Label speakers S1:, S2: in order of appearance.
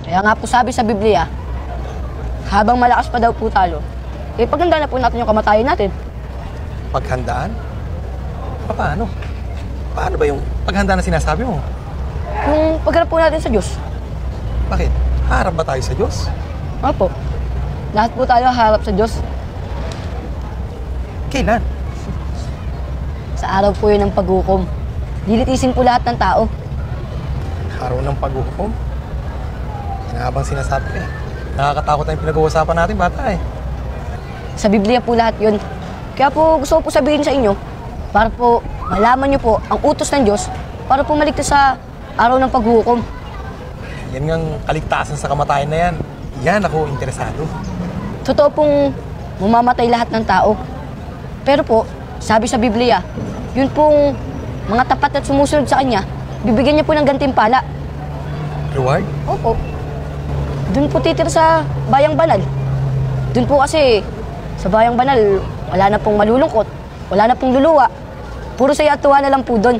S1: Kaya nga po sabi sa Biblia, habang malakas pa daw po talo, paghandaan na po natin yung kamatayan natin.
S2: Paghandaan? Paano? Paano ba yung paghandaan na sinasabi mo?
S1: Yung pagharap po natin sa Diyos.
S2: Bakit? Harap ba tayo sa Diyos?
S1: Opo. Lahat po tayo harap sa Diyos.
S2: Kailan?
S1: Sa araw po yun ng paghukom. Lilitisin po lahat ng tao.
S2: Araw ng paghukom? Habang sinasabi ka eh. Nakakatakot na yung pinag-uusapan natin, bata eh.
S1: Sa Biblia po lahat yun. Kaya po gusto ko po sabihin sa inyo, para po malaman nyo po ang utos ng Diyos para po maligtas sa araw ng paghukom.
S2: Yan ngang kaligtasan sa kamatayan na yan. Yan ako interesado.
S1: Totoo pong mamamatay lahat ng tao. Pero po, sabi sa Biblia, yun pong mga tapat at sumusunod sa Kanya, bibigyan niya po ng gantimpala.
S2: Reward?
S1: Opo. Doon po titira sa Bayang Banal. Doon po kasi, sa Bayang Banal, wala na pong malulungkot, wala na pong luluwa. Puro saya at tuwa na lang po doon.